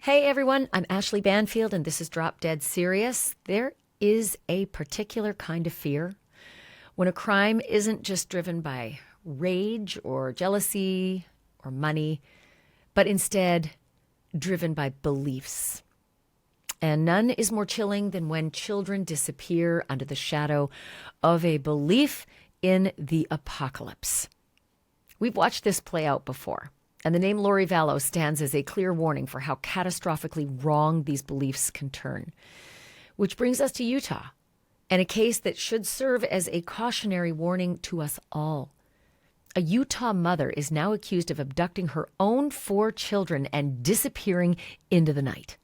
Hey everyone, I'm Ashleigh Banfield and this is Drop Dead Serious. There is a particular kind of fear when a crime isn't just driven by rage or jealousy or money, but instead driven by beliefs. And none is more chilling than when children disappear under the shadow of a belief in the apocalypse. We've watched this play out before. And the name Lori Vallow stands as a clear warning for how catastrophically wrong these beliefs can turn. Which brings us to Utah, and a case that should serve as a cautionary warning to us all. A Utah mother is now accused of abducting her own 4 children and disappearing into the night.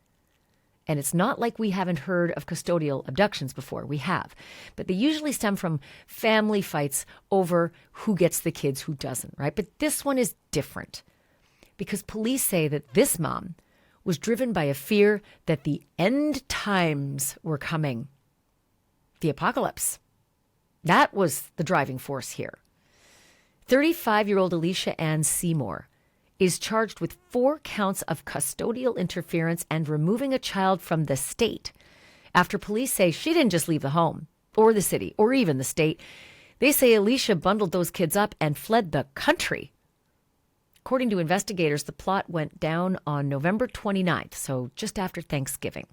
And it's not like we haven't heard of custodial abductions before. We have. But they usually stem from family fights over who gets the kids, who doesn't, right? But this one is different, because police say that this mom was driven by a fear that the end times were coming. The apocalypse. That was the driving force here. 35-year-old Elleshia Seymour is charged with 4 counts of custodial interference and removing a child from the state after police say she didn't just leave the home or the city or even the state. They say Elleshia bundled those kids up and fled the country. According to investigators, the plot went down on November 29th, so just after Thanksgiving.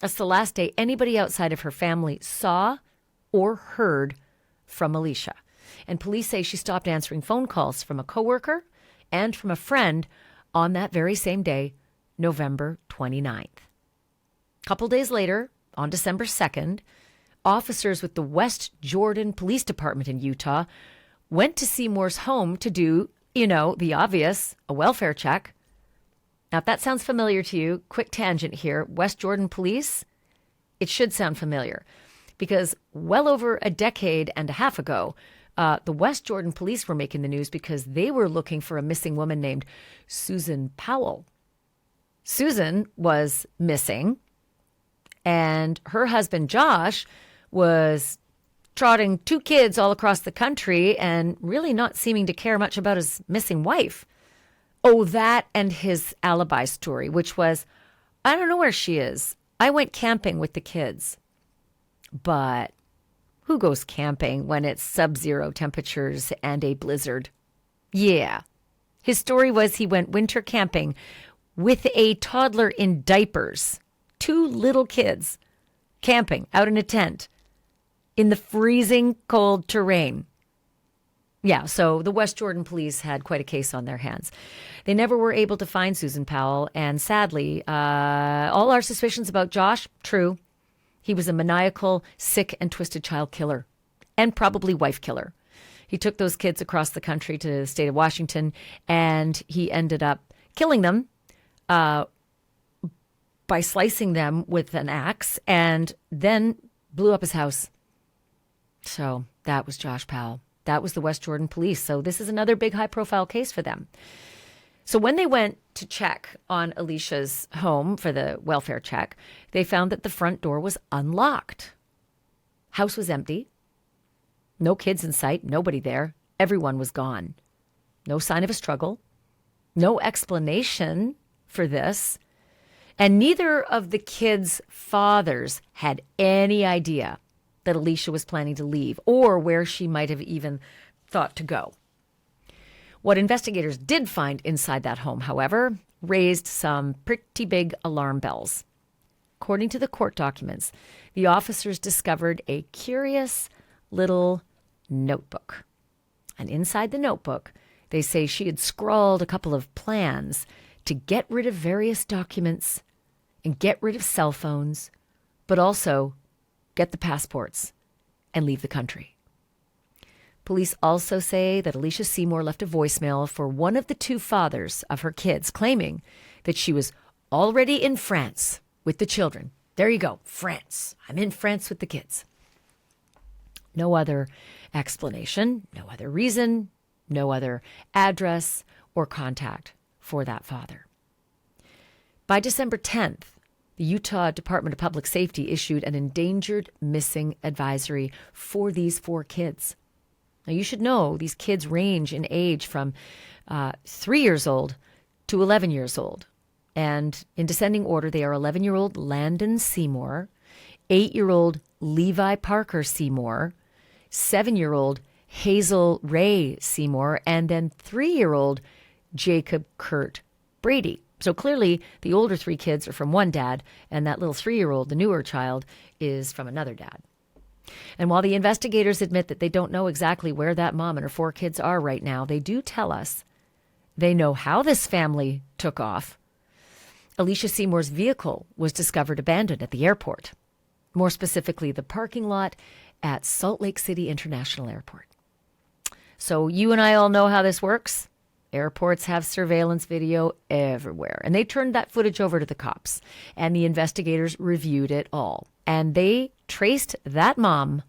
That's the last day anybody outside of her family saw or heard from Elleshia. And police say she stopped answering phone calls from a coworker and from a friend on that very same day, November 29th. A couple days later, on December 2nd, officers with the West Jordan Police Department in Utah went to Seymour's home to do, the obvious, a welfare check. Now, if that sounds familiar to you, quick tangent here, West Jordan Police, it should sound familiar because well over a decade and a half ago, the West Jordan Police were making the news because they were looking for a missing woman named Susan Powell. Susan was missing, and her husband, Josh, was trotting 2 kids all across the country and really not seeming to care much about his missing wife. Oh, that and his alibi story, which was, I don't know where she is. I went camping with the kids. But who goes camping when it's sub-zero temperatures and a blizzard? Yeah. His story was he went winter camping with a toddler in diapers. 2 little kids camping out in a tent in the freezing cold terrain. Yeah, so the West Jordan Police had quite a case on their hands. They never were able to find Susan Powell, and sadly, all our suspicions about Josh, true. He was a maniacal, sick, and twisted child killer, and probably wife killer. He took those kids across the country to the state of Washington, and he ended up killing them by slicing them with an axe, and then blew up his house. So that was Josh Powell. That was the West Jordan Police. So this is another big high-profile case for them. So when they went to check on Elleshia's home for the welfare check, they found that the front door was unlocked. House was empty. No kids in sight. Nobody there. Everyone was gone. No sign of a struggle. No explanation for this. And neither of the kids' fathers had any idea that Elleshia was planning to leave or where she might have even thought to go. What investigators did find inside that home, however, raised some pretty big alarm bells. According to the court documents, the officers discovered a curious little notebook. And inside the notebook, they say she had scrawled a couple of plans to get rid of various documents and get rid of cell phones, but also get the passports and leave the country. Police also say that Elleshia Seymour left a voicemail for one of the 2 fathers of her kids, claiming that she was already in France with the children. There you go, France. I'm in France with the kids. No other explanation, no other reason, no other address or contact for that father. By December 10th, the Utah Department of Public Safety issued an endangered missing advisory for these 4 kids. Now, you should know these kids range in age from 3 years old to 11 years old. And in descending order, they are 11-year-old Landon Seymour, 8-year-old Levi Parker Seymour, 7-year-old Hazel Ray Seymour, and then 3-year-old Jacob Kurt Brady. So clearly, the older 3 kids are from one dad, and that little 3-year-old, the newer child, is from another dad. And while the investigators admit that they don't know exactly where that mom and her 4 kids are right now, they do tell us they know how this family took off. Elleshia Seymour's vehicle was discovered abandoned at the airport, more specifically the parking lot at Salt Lake City International Airport. So you and I all know how this works. Airports have surveillance video everywhere. And they turned that footage over to the cops. And the investigators reviewed it all. And they traced that mom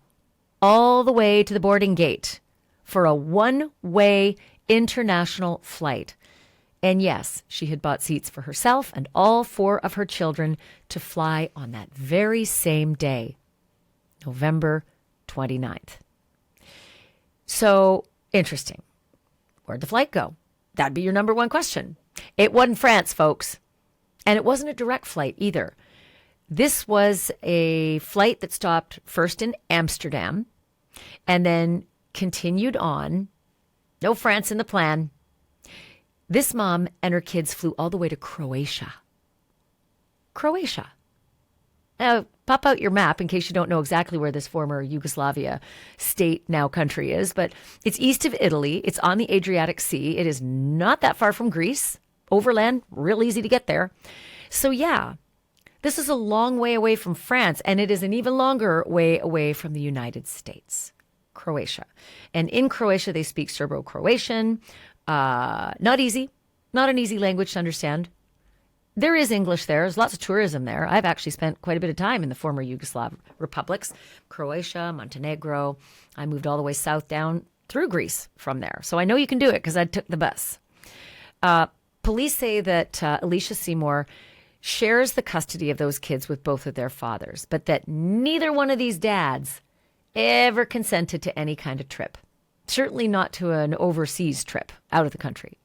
all the way to the boarding gate for a one-way international flight. And yes, she had bought seats for herself and all 4 of her children to fly on that very same day, November 29th. So, interesting. Where'd the flight go? That'd be your number one question. It wasn't France, folks. And it wasn't a direct flight either. This was a flight that stopped first in Amsterdam and then continued on. No France in the plan. This mom and her kids flew all the way to Croatia. Croatia. Now, pop out your map in case you don't know exactly where this former Yugoslavia state, now country, is. But it's east of Italy. It's on the Adriatic Sea. It is not that far from Greece. Overland, real easy to get there. So yeah, this is a long way away from France, and it is an even longer way away from the United States. Croatia. And in Croatia, they speak Serbo-Croatian. Not easy. Not an easy language to understand. There is English there. There's lots of tourism there. I've actually spent quite a bit of time in the former Yugoslav republics, Croatia, Montenegro. I moved all the way south down through Greece from there. So I know you can do it because I took the bus. Police say that Elleshia Seymour shares the custody of those kids with both of their fathers, but that neither one of these dads ever consented to any kind of trip. Certainly not to an overseas trip out of the country.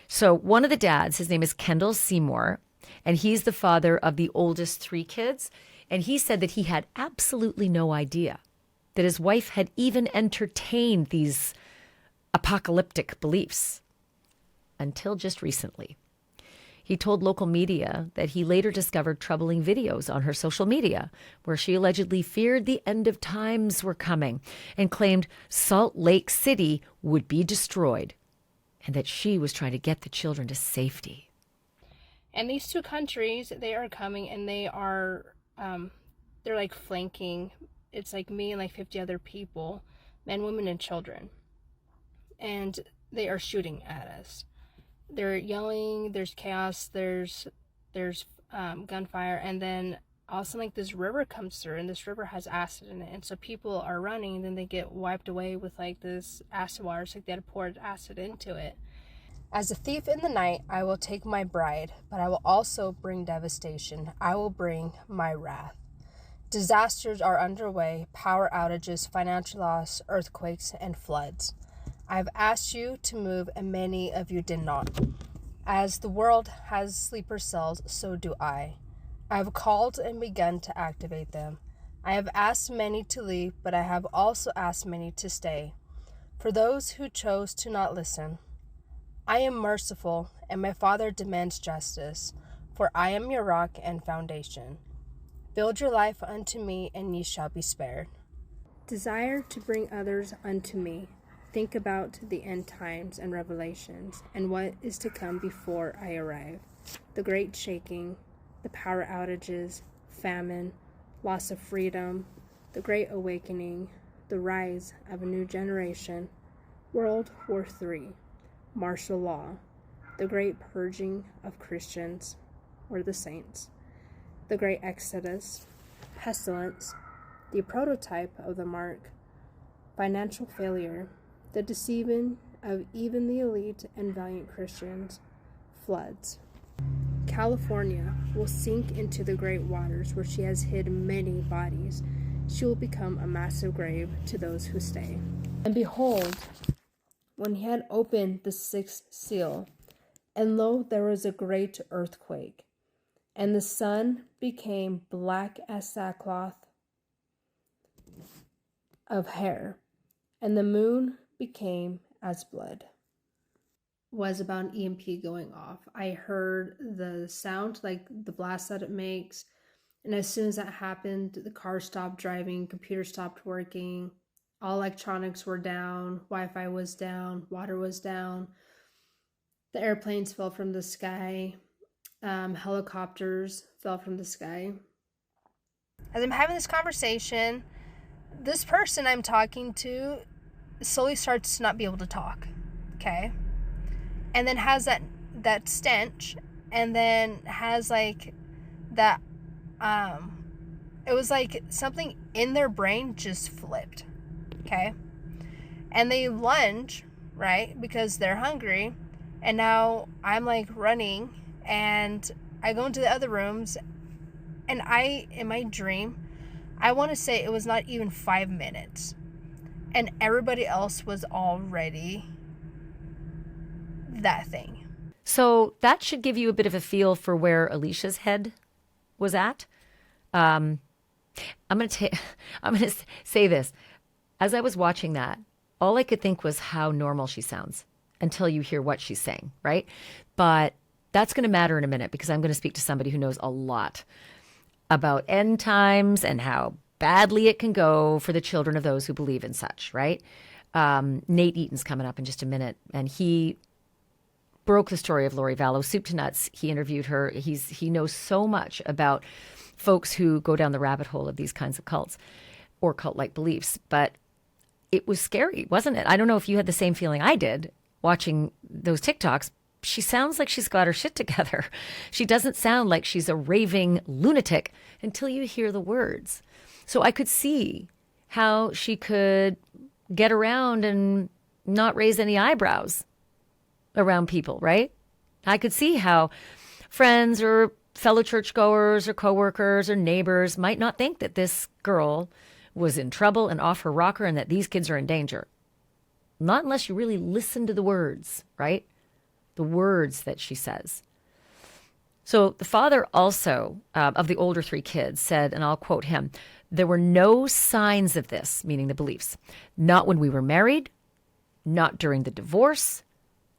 So one of the dads, his name is Kendall Seymour, and he's the father of the oldest 3 kids. And he said that he had absolutely no idea that his wife had even entertained these apocalyptic beliefs until just recently. He told local media that he later discovered troubling videos on her social media where she allegedly feared the end of times were coming and claimed Salt Lake City would be destroyed and that she was trying to get the children to safety. And these 2 countries, they are coming and they are, they're like flanking. It's like me and like 50 other people, men, women, and children. And they are shooting at us. They're yelling, there's chaos, there's gunfire, and then all of a sudden, like, this river comes through, and this river has acid in it, and so people are running, and then they get wiped away with, like, this acid water. It's like they had poured acid into it. As a thief in the night, I will take my bride, but I will also bring devastation. I will bring my wrath. Disasters are underway, power outages, financial loss, earthquakes, and floods. I have asked you to move, and many of you did not. As the world has sleeper cells, so do I. I have called and begun to activate them. I have asked many to leave, but I have also asked many to stay. For those who chose to not listen, I am merciful, and my Father demands justice, for I am your rock and foundation. Build your life unto me, and ye shall be spared. Desire to bring others unto me. Think about the end times and revelations, and what is to come before I arrive. The great shaking, the power outages, famine, loss of freedom, the great awakening, the rise of a new generation, World War III, martial law, the great purging of Christians, or the saints, the great exodus, pestilence, the prototype of the mark, financial failure, the deceiving of even the elite and valiant Christians, floods. California will sink into the great waters where she has hid many bodies. She will become a massive grave to those who stay. And behold, when he had opened the 6th seal, And lo, there was a great earthquake, and the sun became black as sackcloth of hair, and the moon became as blood. Was about an EMP going off. I heard the sound, like the blast that it makes. And as soon as that happened, the car stopped driving, computer stopped working, all electronics were down, Wi-Fi was down, water was down. The airplanes fell from the sky. Helicopters fell from the sky. As I'm having this conversation, this person I'm talking to slowly starts to not be able to talk. Okay? And then has that stench, and then has like that it was like something in their brain just flipped. Okay? And they lunge, right? Because they're hungry. And now I'm like running, and I go into the other rooms, and in my dream, I want to say it was not even 5 minutes, and everybody else was already that thing. So that should give you a bit of a feel for where Elleshia's head was at. I'm going to say this. As I was watching that, all I could think was how normal she sounds until you hear what she's saying, right? But that's going to matter in a minute, because I'm going to speak to somebody who knows a lot about end times and how badly it can go for the children of those who believe in such, right? Nate Eaton's coming up in just a minute, and he broke the story of Lori Vallow, soup to nuts. He interviewed her. He knows so much about folks who go down the rabbit hole of these kinds of cults or cult-like beliefs. But it was scary, wasn't it? I don't know if you had the same feeling I did watching those TikToks. She sounds like she's got her shit together. She doesn't sound like she's a raving lunatic until you hear the words. So I could see how she could get around and not raise any eyebrows around people, right? I could see how friends or fellow churchgoers or coworkers or neighbors might not think that this girl was in trouble and off her rocker and that these kids are in danger. Not unless you really listen to the words, right? The words that she says. So the father also of the older three kids said, and I'll quote him, "There were no signs of this," meaning the beliefs, "not when we were married, not during the divorce,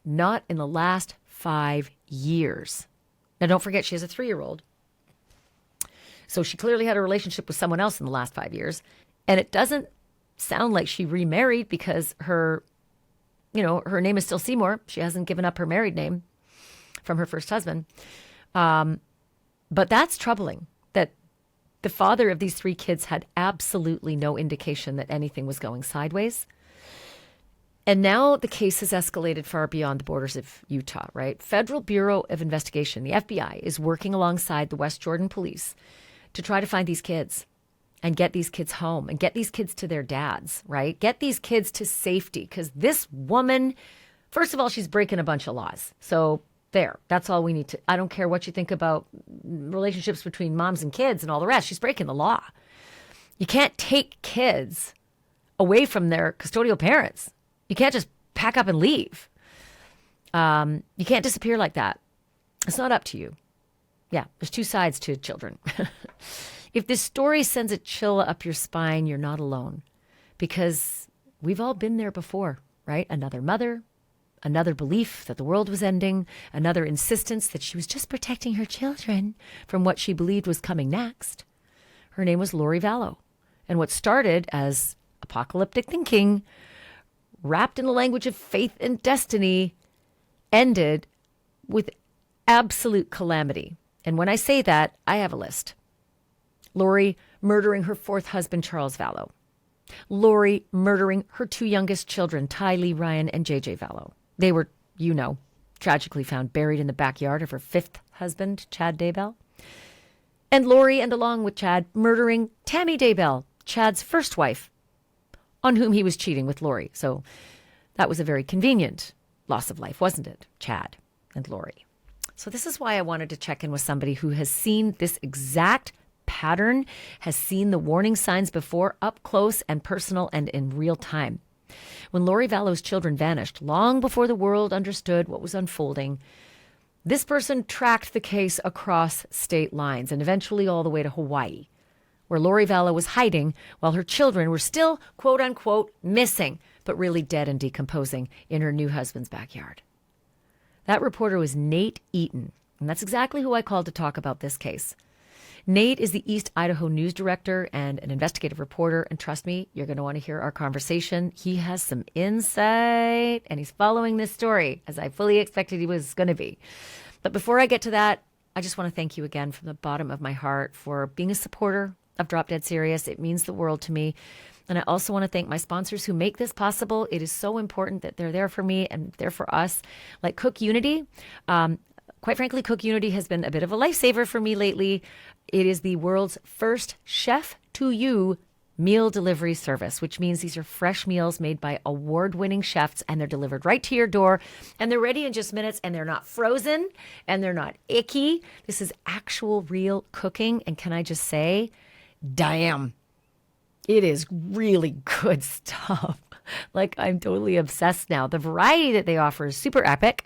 not in the last 5 years." Now, don't forget, she has a 3-year-old. So she clearly had a relationship with someone else in the last 5 years. And it doesn't sound like she remarried, because her name is still Seymour. She hasn't given up her married name from her first husband. But that's troubling, that the father of these 3 kids had absolutely no indication that anything was going sideways. And now the case has escalated far beyond the borders of Utah, right? Federal Bureau of Investigation, the FBI, is working alongside the West Jordan police to try to find these kids and get these kids home and get these kids to their dads, right? Get these kids to safety, because this woman, first of all, she's breaking a bunch of laws. So there, that's all we need to, I don't care what you think about relationships between moms and kids and all the rest. She's breaking the law. You can't take kids away from their custodial parents. You can't just pack up and leave. You can't disappear like that. It's not up to you. Yeah, there's 2 sides to children. If this story sends a chill up your spine, you're not alone, because we've all been there before, right? Another mother, another belief that the world was ending, another insistence that she was just protecting her children from what she believed was coming next. Her name was Lori Vallow. And what started as apocalyptic thinking, wrapped in the language of faith and destiny, ended with absolute calamity. And when I say that, I have a list. Lori murdering her 4th husband, Charles Vallow. Lori murdering her 2 youngest children, Tylee, Ryan, and JJ Vallow. They were, tragically found buried in the backyard of her 5th husband, Chad Daybell. And Lori, and along with Chad, murdering Tammy Daybell, Chad's first wife, on whom he was cheating with Lori. So that was a very convenient loss of life, wasn't it? Chad and Lori. So this is why I wanted to check in with somebody who has seen this exact pattern, has seen the warning signs before, up close and personal and in real time. When Lori Vallow's children vanished, long before the world understood what was unfolding, This person tracked the case across state lines and eventually all the way to Hawaii, where Lori Vallow was hiding while her children were still, quote unquote, missing, but really dead and decomposing in her new husband's backyard. That reporter was Nate Eaton, and that's exactly who I called to talk about this case. Nate is the East Idaho news director and an investigative reporter, and trust me, you're going to want to hear our conversation. He has some insight, and he's following this story, as I fully expected he was going to be. But before I get to that, I just want to thank you again from the bottom of my heart for being a supporter of Drop Dead Serious. It means the world to me. And I also want to thank my sponsors who make this possible. It is so important that they're there for me and there for us, like Cook Unity. Quite frankly, Cook Unity has been a bit of a lifesaver for me lately. It is the world's first chef-to-you meal delivery service, which means these are fresh meals made by award-winning chefs, and they're delivered right to your door, and they're ready in just minutes, and they're not frozen, and they're not icky. This is actual real cooking, and can I just say, damn, it is really good stuff. Like, I'm totally obsessed now. The variety that they offer is super epic.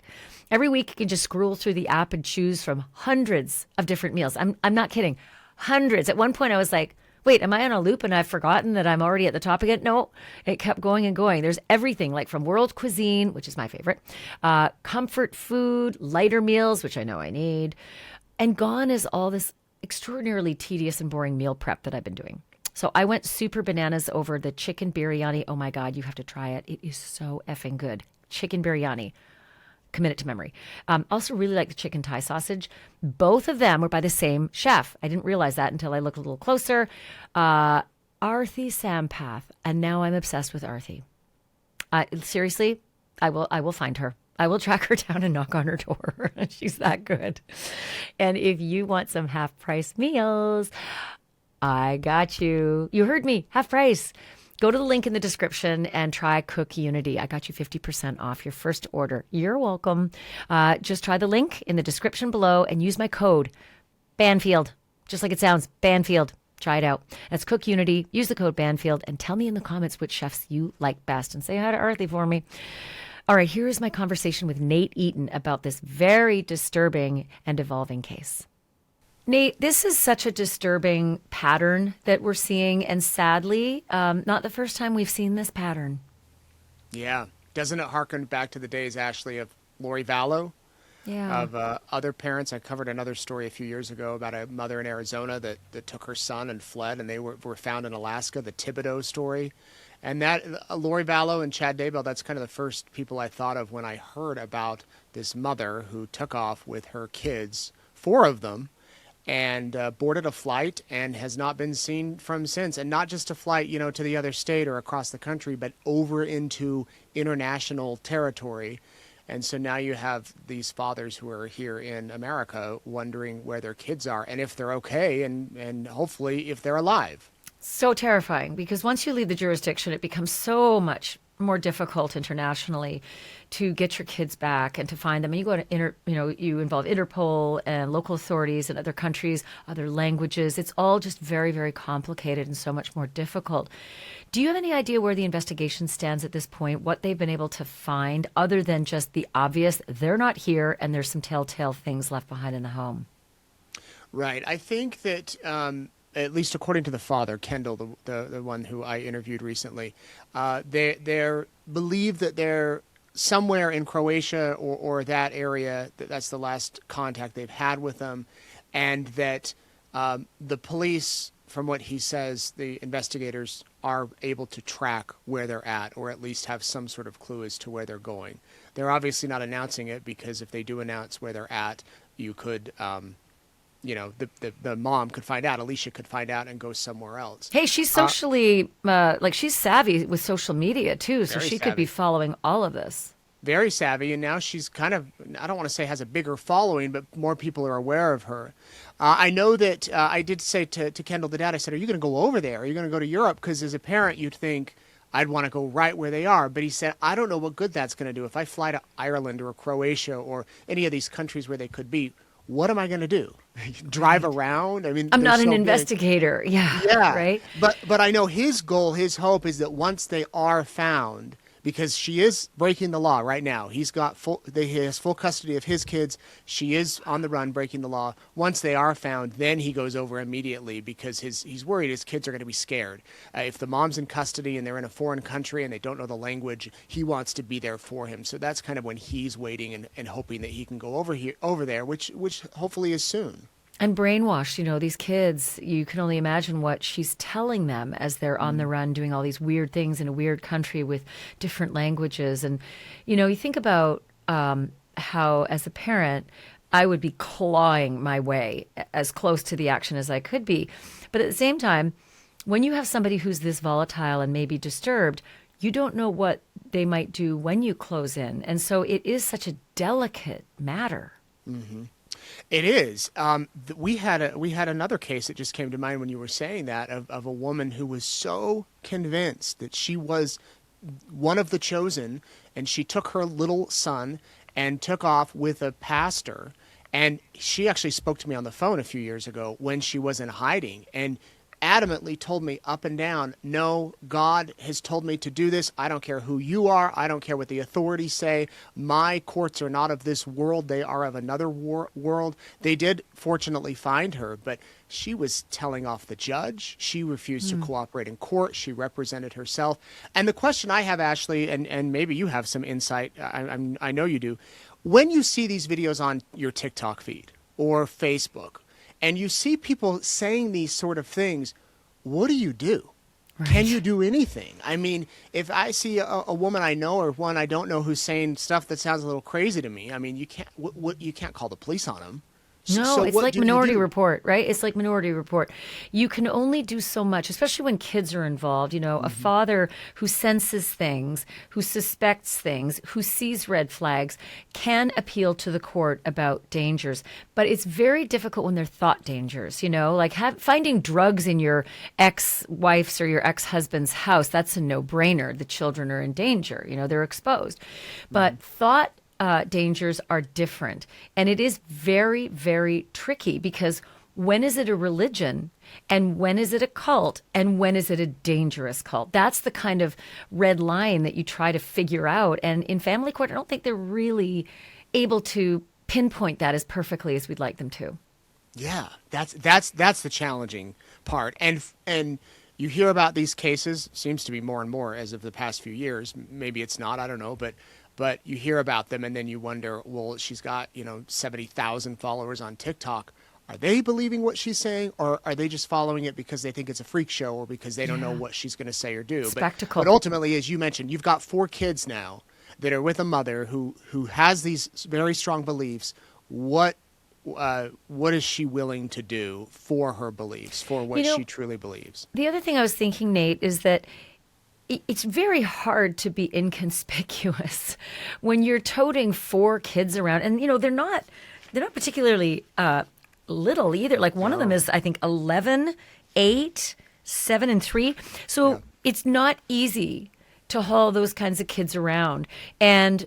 Every week you can just scroll through the app and choose from hundreds of different meals. I'm not kidding. Hundreds. At one point I was like, wait, am I on a loop and I've forgotten that I'm already at the top again? No, it kept going and going. There's everything, like from world cuisine, which is my favorite, comfort food, lighter meals, which I know I need. And gone is all this extraordinarily tedious and boring meal prep that I've been doing. So I went super bananas over the chicken biryani. Oh my God, you have to try it. It is so effing good. Chicken biryani. Commit it to memory. Also really like the chicken Thai sausage. Both of them were by the same chef. I didn't realize that until I looked a little closer. Arthi Sampath. And now I'm obsessed with Arthi. Seriously, I will find her. I will track her down and knock on her door. She's that good. And if you want some half-price meals, I got you. You heard me. Half price. Go to the link in the description and try Cook Unity. I got you 50% off your first order. You're welcome. Just try the link in the description below and use my code Banfield. Just like it sounds, Banfield. Try it out. That's Cook Unity. Use the code Banfield and tell me in the comments which chefs you like best, and say hi to Arthi for me. All right, here is my conversation with Nate Eaton about this very disturbing and evolving case. Nate, this is such a disturbing pattern that we're seeing, and sadly, not the first time we've seen this pattern. Yeah. Doesn't it harken back to the days, Ashleigh, of Lori Vallow? Yeah. Of other parents. I covered another story a few years ago about a mother in Arizona that took her son and fled, and they were found in Alaska, the Thibodeau story. And that Lori Vallow and Chad Daybell, that's kind of the first people I thought of when I heard about this mother who took off with her kids, 4 of them, and boarded a flight and has not been seen from since. And not just a flight, to the other state or across the country, but over into international territory. And so now you have these fathers who are here in America wondering where their kids are and if they're okay, and hopefully if they're alive. So terrifying, because once you leave the jurisdiction, it becomes so much more difficult internationally to get your kids back and to find them. And you go to you involve Interpol and local authorities in other countries, other languages. It's all just very, very complicated and so much more difficult. Do you have any idea where the investigation stands at this point, what they've been able to find, other than just the obvious, they're not here and there's some telltale things left behind in the home? Right. I think that at least according to the father, Kendall, the one who I interviewed recently, they believe that they're somewhere in Croatia or that area. That's the last contact they've had with them, and that the police, from what he says, the investigators are able to track where they're at, or at least have some sort of clue as to where they're going. They're obviously not announcing it, because if they do announce where they're at, you could the mom could find out, Elleshia could find out and go somewhere else. Hey, she's socially, she's savvy with social media too, so she could be following all of this. Very savvy, and now she's kind of, I don't want to say has a bigger following, but more people are aware of her. I know that I did say to Kendall, the dad, I said, are you going to go over there? Are you going to go to Europe? Because as a parent, you'd think I'd want to go right where they are. But he said, I don't know what good that's going to do. If I fly to Ireland or Croatia or any of these countries where they could be, what am I going to do? Drive around? I mean, I'm not an investigator. Yeah. Yeah. Right. But I know his goal, his hope is that once they are found, because she is breaking the law right now. He has full custody of his kids. She is on the run, breaking the law. Once they are found, then he goes over immediately because he's worried his kids are going to be scared. If the mom's in custody and they're in a foreign country and they don't know the language, he wants to be there for him. So that's kind of when he's waiting and hoping that he can go over there, which hopefully is soon. And brainwashed, these kids, you can only imagine what she's telling them as they're on the run doing all these weird things in a weird country with different languages. And, you think about how, as a parent, I would be clawing my way as close to the action as I could be. But at the same time, when you have somebody who's this volatile and maybe disturbed, you don't know what they might do when you close in. And so it is such a delicate matter. Mm-hmm. It is. We had another case that just came to mind when you were saying that of a woman who was so convinced that she was one of the chosen, and she took her little son and took off with a pastor. And she actually spoke to me on the phone a few years ago when she was in hiding, and adamantly told me up and down, no, God has told me to do this. I don't care who you are. I don't care what the authorities say. My courts are not of this world. They are of another world. They did fortunately find her, but she was telling off the judge. She refused to cooperate in court. She represented herself. And the question I have, Ashleigh, and maybe you have some insight, I know you do, when you see these videos on your TikTok feed or Facebook, and you see people saying these sort of things, what do? Right. Can you do anything? I mean, if I see a woman I know or one I don't know who's saying stuff that sounds a little crazy to me, I mean, you can't call the police on them. No, it's like Minority Report, right? It's like Minority Report. You can only do so much, especially when kids are involved. A father who senses things, who suspects things, who sees red flags, can appeal to the court about dangers. But it's very difficult when they're thought dangers, like finding drugs in your ex-wife's or your ex-husband's house. That's a no-brainer. The children are in danger. They're exposed. But thought dangers are different. And it is very, very tricky because when is it a religion and when is it a cult and when is it a dangerous cult? That's the kind of red line that you try to figure out. And in family court, I don't think they're really able to pinpoint that as perfectly as we'd like them to. Yeah, that's the challenging part. And you hear about these cases, seems to be more and more as of the past few years. Maybe it's not, I don't know, but you hear about them and then you wonder, well, she's got, 70,000 followers on TikTok. Are they believing what she's saying, or are they just following it because they think it's a freak show or because they don't know what she's going to say or do? Spectacle. But ultimately, as you mentioned, you've got 4 kids now that are with a mother who has these very strong beliefs. What is she willing to do for her beliefs, for what she truly believes? The other thing I was thinking, Nate, is that it's very hard to be inconspicuous when you're toting 4 kids around. And, they're not particularly little either. Like one of them is, I think, 11, 8, 7, and 3. So it's not easy to haul those kinds of kids around. And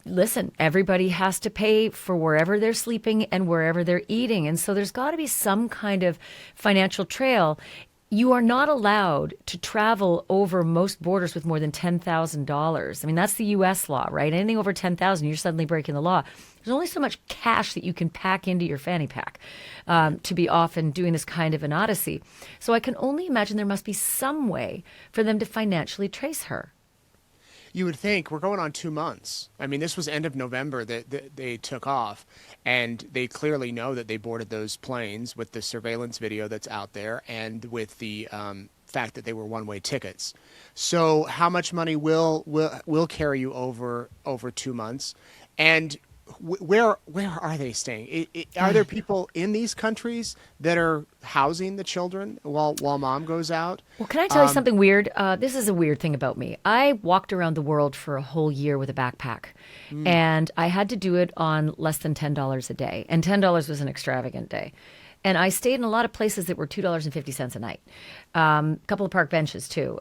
listen, everybody has to pay for wherever they're sleeping and wherever they're eating. And so there's got to be some kind of financial trail. You are not allowed to travel over most borders with more than $10,000. I mean, that's the U.S. law, right? Anything over $10,000, you're suddenly breaking the law. There's only so much cash that you can pack into your fanny pack to be off and doing this kind of an odyssey. So I can only imagine there must be some way for them to financially trace her. You would think we're going on 2 months. I mean, this was end of November that they took off, and they clearly know that they boarded those planes with the surveillance video that's out there and with the fact that they were one-way tickets. So how much money will carry you over 2 months? And where are they staying? Are there people in these countries that are housing the children while mom goes out? Well, can I tell you something weird? This is a weird thing about me. I walked around the world for a whole year with a backpack, and I had to do it on less than $10 a day. And $10 was an extravagant day. And I stayed in a lot of places that were $2.50 a night. A couple of park benches, too.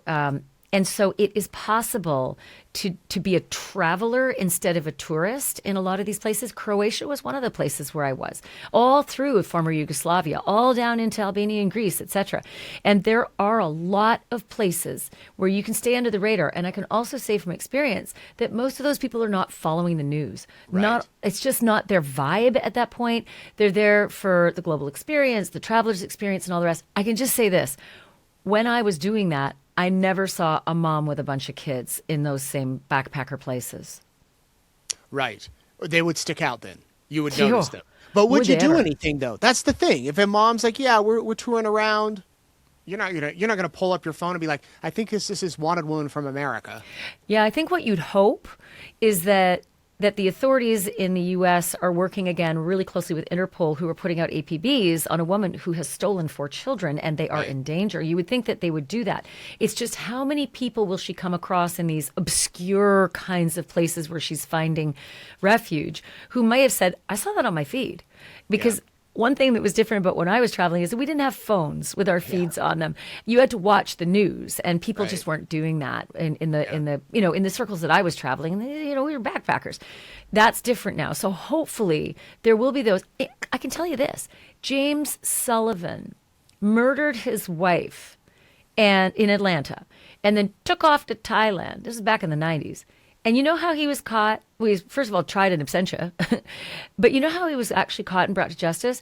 And so it is possible to be a traveler instead of a tourist in a lot of these places. Croatia was one of the places where I was, all through former Yugoslavia, all down into Albania and Greece, etc. And there are a lot of places where you can stay under the radar. And I can also say from experience that most of those people are not following the news. Right. It's just not their vibe at that point. They're there for the global experience, the traveler's experience, and all the rest. I can just say this. When I was doing that, I never saw a mom with a bunch of kids in those same backpacker places. Right. They would stick out then. You would Phew. notice them. But would Would you they do ever? anything though? That's the thing. If a mom's like, yeah, we're touring around, you're not gonna pull up your phone and be like, I think this is wanted woman from America. Yeah, I think what you'd hope is that the authorities in the U.S. are working again really closely with Interpol, who are putting out APBs on a woman who has stolen 4 children and they are Right. in danger. You would think that they would do that. It's just how many people will she come across in these obscure kinds of places where she's finding refuge who may have said, I saw that on my feed. Because one thing that was different about when I was traveling is that we didn't have phones with our feeds on them. You had to watch the news, and people Right. just weren't doing that in the circles that I was traveling. We were backpackers. That's different now. So hopefully there will be those. I can tell you this: James Sullivan murdered his wife and in Atlanta, and then took off to Thailand. This is back in the 90s. And you know how he was caught? Well, he first of all tried in absentia, but you know how he was actually caught and brought to justice?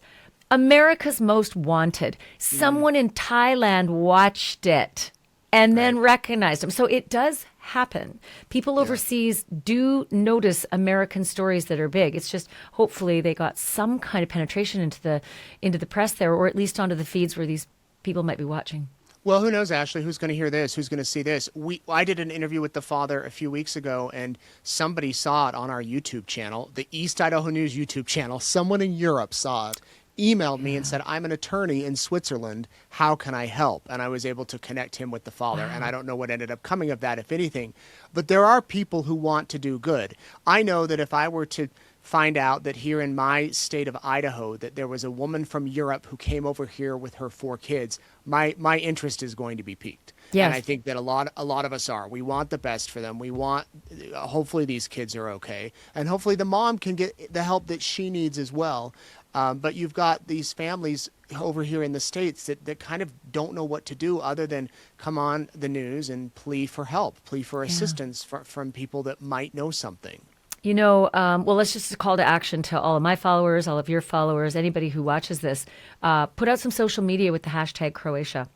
America's Most Wanted. Someone in Thailand watched it and then recognized him. So it does happen. People overseas do notice American stories that are big. It's just hopefully they got some kind of penetration into the press there, or at least onto the feeds where these people might be watching. Well, who knows, Ashley? Who's going to hear this? Who's going to see this? I did an interview with the father a few weeks ago, and somebody saw it on our YouTube channel, the East Idaho News YouTube channel. Someone in Europe saw it, emailed me and said, I'm an attorney in Switzerland. How can I help? And I was able to connect him with the father. And I don't know what ended up coming of that, if anything. But there are people who want to do good. I know that if I were to find out that here in my state of Idaho that there was a woman from Europe who came over here with her 4 kids, my interest is going to be piqued. Yes. And I think that a lot of us are. We want the best for them. We want hopefully these kids are okay, and hopefully the mom can get the help that she needs as well. But you've got these families over here in the States that kind of don't know what to do other than come on the news and plea for help, plea for assistance from people that might know something. Well, let's just call to action to all of my followers, all of your followers, anybody who watches this. Put out some social media with the hashtag Croatia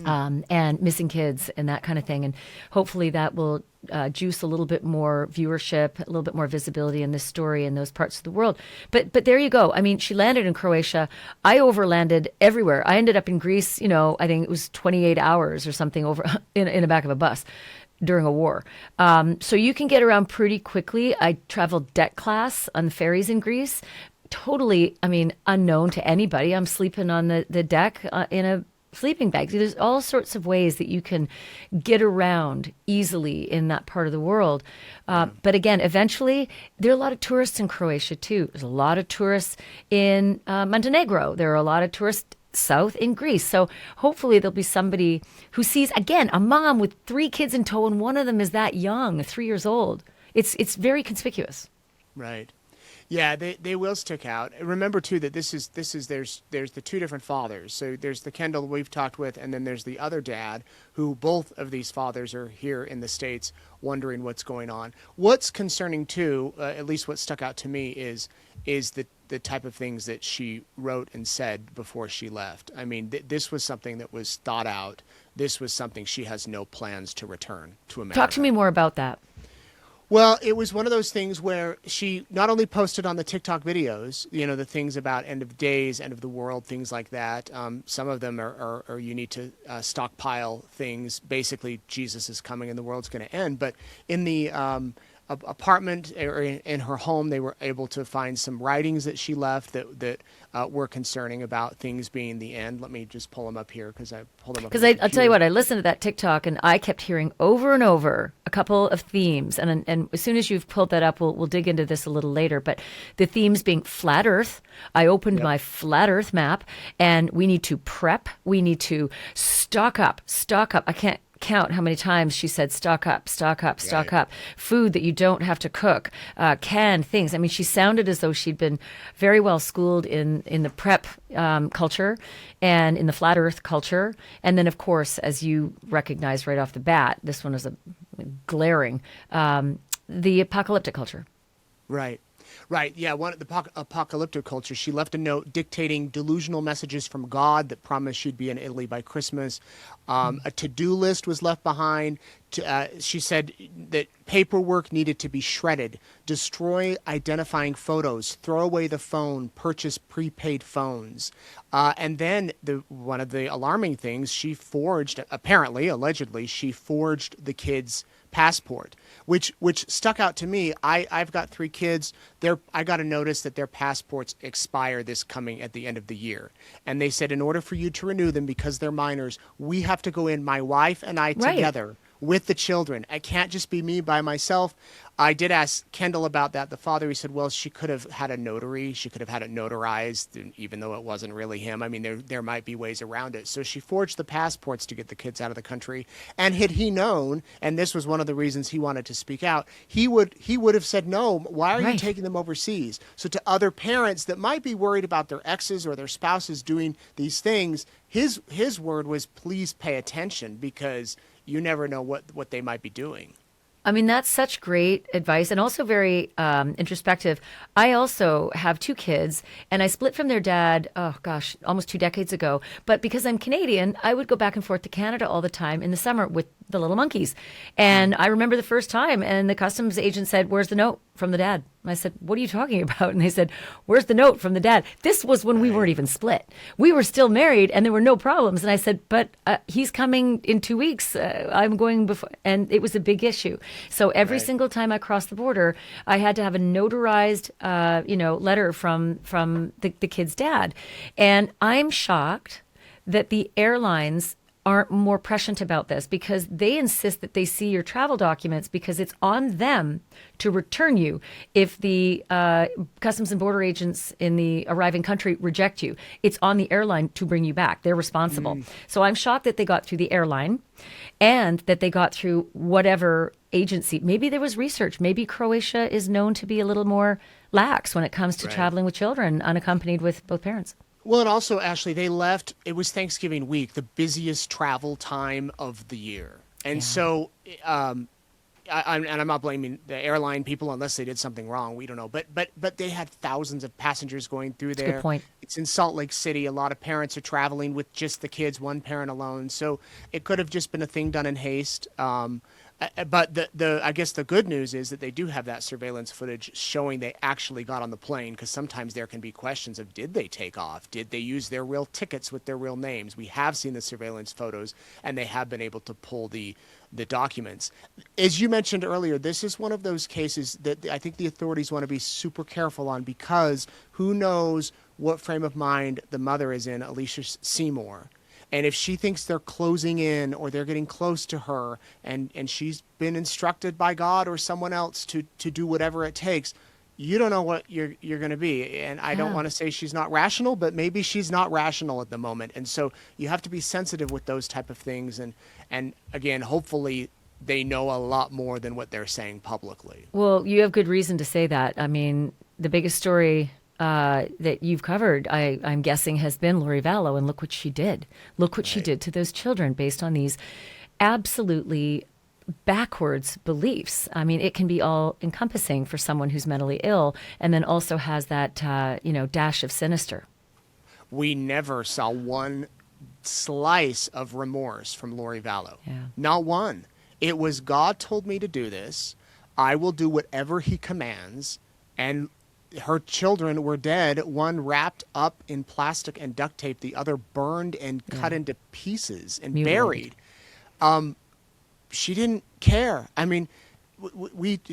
and missing kids and that kind of thing. And hopefully that will juice a little bit more viewership, a little bit more visibility in this story in those parts of the world. But there you go. I mean, she landed in Croatia. I overlanded everywhere. I ended up in Greece, I think it was 28 hours or something over in the back of a bus during a war. So you can get around pretty quickly. I traveled deck class on the ferries in Greece. Totally, unknown to anybody. I'm sleeping on the deck in a sleeping bag. There's all sorts of ways that you can get around easily in that part of the world. But again, eventually, there are a lot of tourists in Croatia too. There's a lot of tourists in Montenegro. There are a lot of tourists south in Greece. So hopefully there'll be somebody who sees, again, a mom with 3 kids in tow, and one of them is that young, 3 years old. It's very conspicuous. Right. Yeah, they will stick out. Remember too that there's the 2 different fathers. So there's the Kendall we've talked with, and then there's the other dad, who both of these fathers are here in the States wondering what's going on. What's concerning too, at least what stuck out to me is the type of things that she wrote and said before she left. I mean, this was something that was thought out. This was something she has no plans to return to America. Talk to me more about that. Well, it was one of those things where she not only posted on the TikTok videos, the things about end of days, end of the world, things like that. Some of them are you need to stockpile things. Basically, Jesus is coming and the world's going to end. But in the apartment or in her home, they were able to find some writings that she left that were concerning about things being the end. Let me just pull them up here because I pulled them up. Because I'll tell you what, I listened to that TikTok and I kept hearing over and over a couple of themes. And as soon as you've pulled that up, we'll dig into this a little later. But the themes being flat Earth. I opened my flat Earth map, and we need to prep. We need to stock up. I can't count how many times she said, stock up, stock up, stock Right. up. Food that you don't have to cook, canned things. I mean, she sounded as though she'd been very well schooled in the prep culture and in the flat earth culture. And then, of course, as you recognize right off the bat, this one is a glaring, the apocalyptic culture. Right. Right. Yeah. One of the apocalyptic culture. She left a note dictating delusional messages from God that promised she'd be in Italy by Christmas. A to-do list was left behind. She said that paperwork needed to be shredded, destroy identifying photos, throw away the phone, purchase prepaid phones. And then one of the alarming things, she forged, apparently, allegedly, she forged the kid's passport, which stuck out to me. I've got 3 kids. I got a notice that their passports expire this coming at the end of the year. And they said, in order for you to renew them, because they're minors, we have to go in, my wife and I Right. together with the children. It can't just be me by myself. I did ask Kendall about that. The father, he said, well, she could have had a notary. She could have had it notarized, even though it wasn't really him. I mean, there might be ways around it. So she forged the passports to get the kids out of the country. And had he known, and this was one of the reasons he wanted to speak out, he would have said, no, why are you Right. taking them overseas? So to other parents that might be worried about their exes or their spouses doing these things, his word was, please pay attention, because you never know what they might be doing. I mean, that's such great advice and also very introspective. I also have 2 kids and I split from their dad, oh gosh, almost 2 decades ago. But because I'm Canadian, I would go back and forth to Canada all the time in the summer with the little monkeys. And I remember the first time and the customs agent said, where's the note from the dad? And I said, what are you talking about? And they said, where's the note from the dad? This was when we weren't even split. We were still married and there were no problems. And I said, but he's coming in 2 weeks. I'm going before. And it was a big issue. So every Right. single time I crossed the border, I had to have a notarized, letter from the kid's dad. And I'm shocked that the airlines aren't more prescient about this, because they insist that they see your travel documents, because it's on them to return you if the customs and border agents in the arriving country reject you. It's on the airline to bring you back. They're responsible. So I'm shocked that they got through the airline and that they got through whatever agency. Maybe there was research. Maybe Croatia is known to be a little more lax when it comes to Right. traveling with children unaccompanied with both parents. Well, and also, Ashley, they left, it was Thanksgiving week, the busiest travel time of the year. And so, and I'm not blaming the airline people unless they did something wrong. We don't know. But they had thousands of passengers going through That's a there. good point. It's in Salt Lake City. A lot of parents are traveling with just the kids, one parent alone. So it could have just been a thing done in haste. But I guess the good news is that they do have that surveillance footage showing they actually got on the plane, because sometimes there can be questions of, did they take off? Did they use their real tickets with their real names? We have seen the surveillance photos, and they have been able to pull the documents. As you mentioned earlier, this is one of those cases that I think the authorities want to be super careful on, because who knows what frame of mind the mother is in, Elleshia Seymour. And if she thinks they're closing in or they're getting close to her, and she's been instructed by God or someone else to do whatever it takes, you don't know what you're going to be. And I don't want to say she's not rational, but maybe she's not rational at the moment. And so you have to be sensitive with those type of things. And again, hopefully they know a lot more than what they're saying publicly. Well, you have good reason to say that. I mean, the biggest story that you've covered, I'm guessing, has been Lori Vallow, and look what she did. Look what she did to those children based on these absolutely backwards beliefs. I mean, it can be all encompassing for someone who's mentally ill and then also has that, dash of sinister. We never saw one slice of remorse from Lori Vallow. Yeah. Not one. It was, God told me to do this. I will do whatever he commands. And her children were dead, one wrapped up in plastic and duct tape, the other burned and cut into pieces and Mutilated. buried. She didn't care. I mean,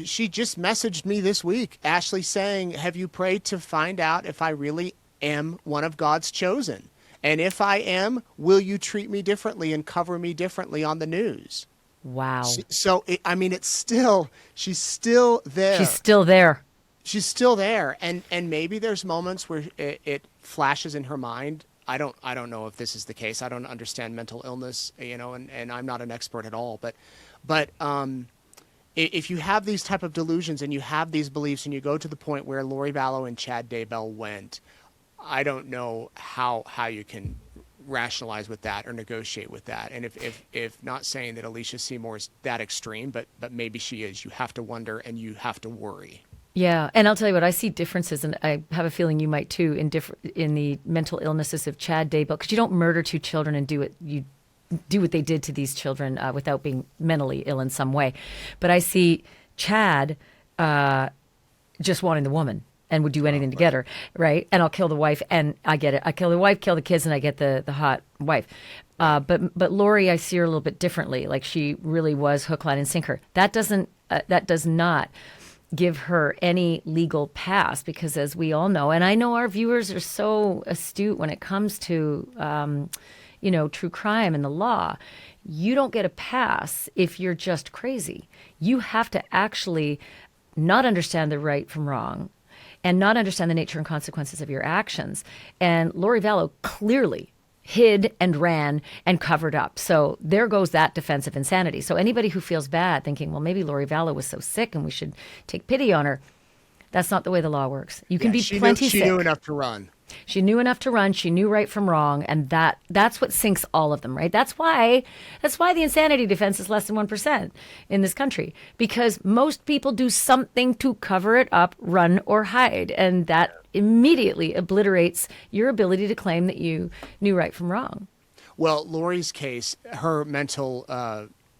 she just messaged me this week, Ashleigh, saying, have you prayed to find out if I really am one of God's chosen? And if I am, will you treat me differently and cover me differently on the news? Wow. So, it's still, she's still there. She's still there. She's still there. And maybe there's moments where it flashes in her mind, I don't know if this is the case. I don't understand mental illness, and I'm not an expert at all. But if you have these type of delusions and you have these beliefs and you go to the point where Lori Vallow and Chad Daybell went, I don't know how you can rationalize with that or negotiate with that. And if not saying that Elleshia Seymour is that extreme, but maybe she is, you have to wonder and you have to worry. Yeah, and I'll tell you what, I see differences, and I have a feeling you might too, in the mental illnesses of Chad Daybell, because you don't murder two children and do what they did to these children without being mentally ill in some way. But I see Chad just wanting the woman and would do anything to get her, right? And I'll kill the wife, and I get it. I kill the wife, kill the kids, and I get the hot wife. But Lori, I see her a little bit differently. Like, she really was hook, line, and sinker. That does not give her any legal pass, because, as we all know, and I know our viewers are so astute when it comes to true crime and the law, you don't get a pass if you're just crazy. You have to actually not understand the right from wrong and not understand the nature and consequences of your actions. And Lori Vallow clearly hid and ran and covered up. So there goes that defense of insanity. So anybody who feels bad thinking, well, maybe Lori Vallow was so sick and we should take pity on her, that's not the way the law works. You can be plenty sick. She knew enough to run. She knew enough to run. She knew right from wrong, and that's what sinks all of them, right? That's why the insanity defense is less than 1% in this country, because most people do something to cover it up, run, or hide, and that immediately obliterates your ability to claim that you knew right from wrong. Well, Lori's case, her mental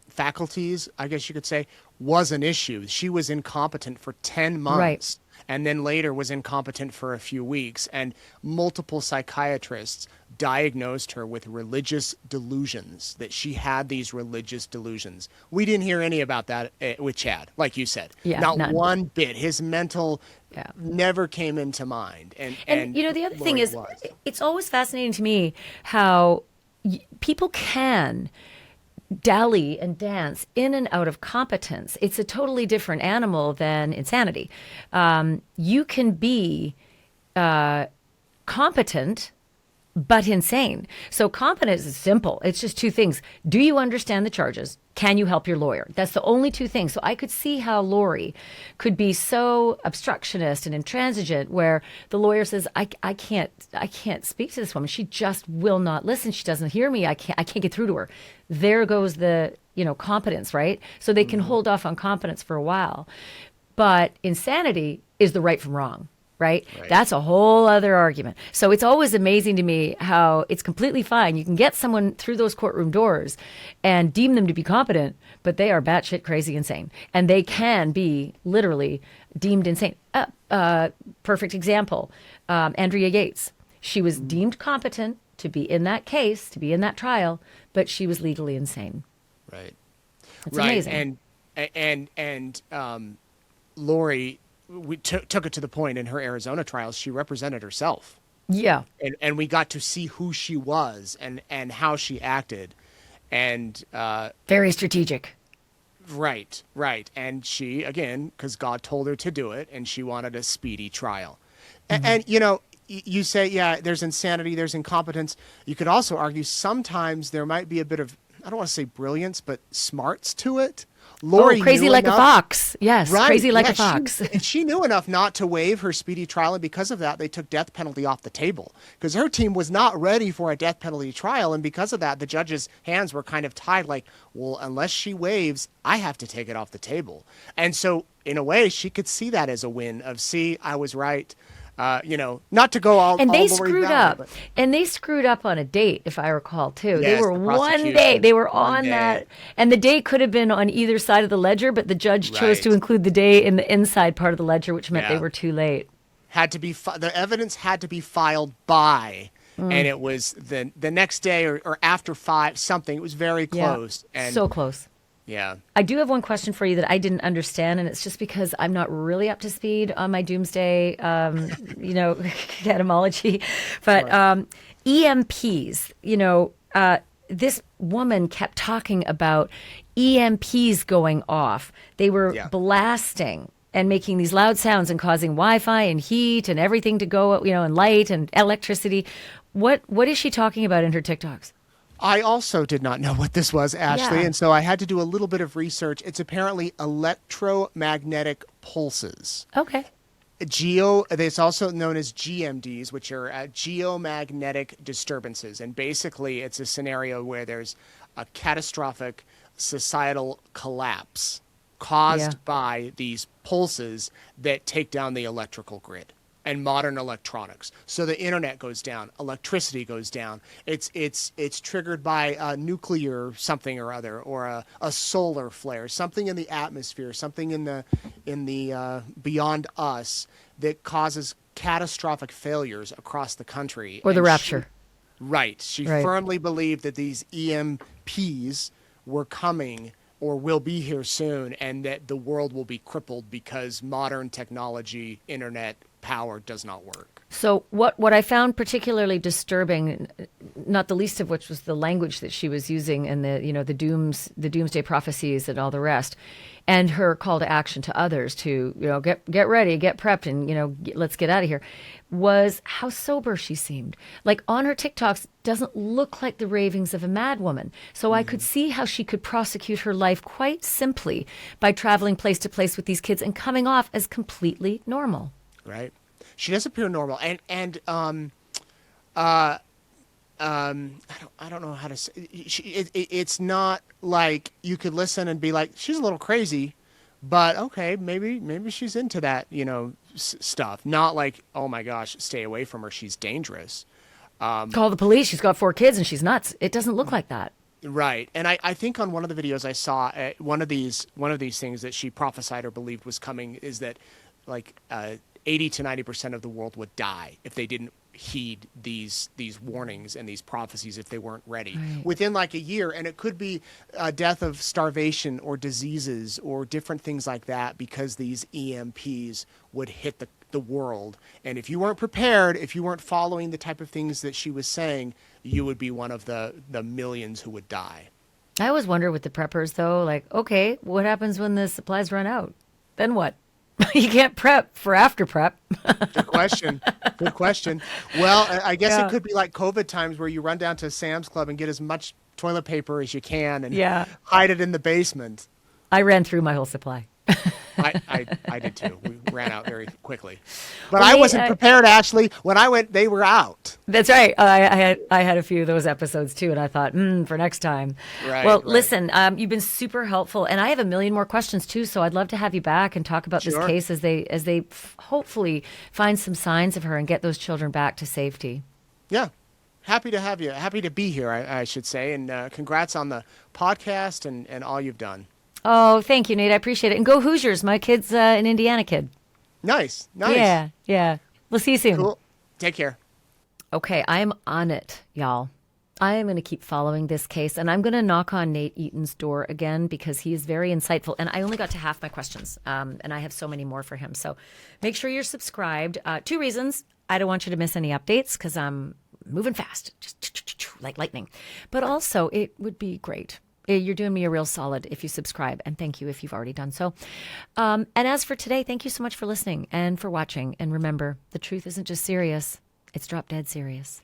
faculties, I guess you could say, was an issue. She was incompetent for 10 months. Right. And then later was incompetent for a few weeks. And multiple psychiatrists diagnosed her with religious delusions, that she had these religious delusions. We didn't hear any about that with Chad, like you said. Yeah, not none. One bit. His mental never came into mind. And the other thing Lori is, was. It's always fascinating to me how people can dally and dance in and out of competence. It's a totally different animal than insanity. You can be competent but insane. So competence is simple. It's just two things. Do you understand the charges? Can you help your lawyer? That's the only two things. So I could see how Lori could be so obstructionist and intransigent, where the lawyer says, I can't speak to this woman. She just will not listen. She doesn't hear me. I can't get through to her. There goes the, competence, right? So they can hold off on competence for a while. But insanity is the right from wrong. Right? That's a whole other argument. So it's always amazing to me how it's completely fine. You can get someone through those courtroom doors and deem them to be competent, but they are batshit crazy insane. And they can be literally deemed insane. Perfect example, Andrea Yates. She was deemed competent to be in that case, to be in that trial, but she was legally insane. Right. It's amazing. And Lori, we took it to the point in her Arizona trials, she represented herself. Yeah. And we got to see who she was and how she acted. And very strategic. Right. And she, again, because God told her to do it, and she wanted a speedy trial. And you say, yeah, there's insanity, there's incompetence. You could also argue sometimes there might be a bit of, I don't want to say brilliance, but smarts to it. Lori crazy like enough, a fox. Yes, right, crazy like a fox. She knew enough not to waive her speedy trial, and because of that, they took death penalty off the table. Because her team was not ready for a death penalty trial, and because of that, the judge's hands were kind of tied, like, well, unless she waives, I have to take it off the table. And so, in a way, she could see that as a win of, see, I was right. Not to go all. And they all screwed Valley, up. but... And they screwed up on a date, if I recall, too. Yes, they were the one day. They were on day. that. And the day could have been on either side of the ledger, but the judge chose to include the day in the inside part of the ledger, which meant they were too late. Had to be the evidence had to be filed by, and it was the next day or after 5 something. It was very close. Yeah, and so close. Yeah. I do have one question for you that I didn't understand, and it's just because I'm not really up to speed on my Doomsday, etymology. But EMPs, this woman kept talking about EMPs going off. They were blasting and making these loud sounds and causing Wi-Fi and heat and everything to go, and light and electricity. What is she talking about in her TikToks? I also did not know what this was, Ashley, Yeah. and so I had to do a little bit of research. It's apparently electromagnetic pulses. Okay. It's also known as GMDs, which are geomagnetic disturbances. And basically, it's a scenario where there's a catastrophic societal collapse caused by these pulses that take down the electrical grid and modern electronics. So the internet goes down, electricity goes down. It's triggered by nuclear something or other, or a solar flare, something in the atmosphere, something in the beyond us that causes catastrophic failures across the country. Or the And rapture. Right. She firmly believed that these EMPs were coming or will be here soon, and that the world will be crippled because modern technology, internet power does not work. So what I found particularly disturbing, not the least of which was the language that she was using, and the doomsday prophecies and all the rest, and her call to action to others to get ready, get prepped, and let's get out of here, was how sober she seemed. Like on her TikToks, doesn't look like the ravings of a mad woman. So I could see how she could prosecute her life quite simply by traveling place to place with these kids and coming off as completely normal. Right. She does appear normal, and I don't know how to say. It's not like you could listen and be like, she's a little crazy, but okay, maybe she's into that, stuff. Not like, oh my gosh, stay away from her, she's dangerous. Call the police. She's got 4 kids and she's nuts. It doesn't look like that. Right. And I think on one of the videos I saw, one of these things that she prophesied or believed was coming is that like 80 to 90% of the world would die if they didn't heed these warnings and these prophecies, if they weren't ready within like a year. And it could be a death of starvation or diseases or different things like that, because these EMPs would hit the world. And if you weren't prepared, if you weren't following the type of things that she was saying, you would be one of the millions who would die. I always wonder with the preppers, though, like, okay, what happens when the supplies run out? Then what? You can't prep for after prep. Good question. Good question. Well, I guess it could be like COVID times where you run down to Sam's Club and get as much toilet paper as you can and hide it in the basement. I ran through my whole supply. I did too. We ran out very quickly. But I wasn't prepared, Ashley. When I went, they were out. That's right. I had a few of those episodes too, and I thought, for next time. Well, listen, you've been super helpful, and I have a million more questions too. So I'd love to have you back and talk about this case as they hopefully find some signs of her and get those children back to safety. Yeah. Happy to have you. Happy to be here, I should say. And congrats on the podcast and all you've done. Oh, thank you, Nate. I appreciate it. And go Hoosiers. My kid's an Indiana kid. Nice. Yeah. We'll see you soon. Cool. Take care. Okay, I am on it, y'all. I am going to keep following this case, and I'm going to knock on Nate Eaton's door again because he is very insightful. And I only got to half my questions, and I have so many more for him. So make sure you're subscribed. 2 reasons. I don't want you to miss any updates because I'm moving fast, just like lightning. But also, it would be great. You're doing me a real solid if you subscribe, and thank you if you've already done so. And as for today, thank you so much for listening and for watching. And remember, the truth isn't just serious, it's drop dead serious.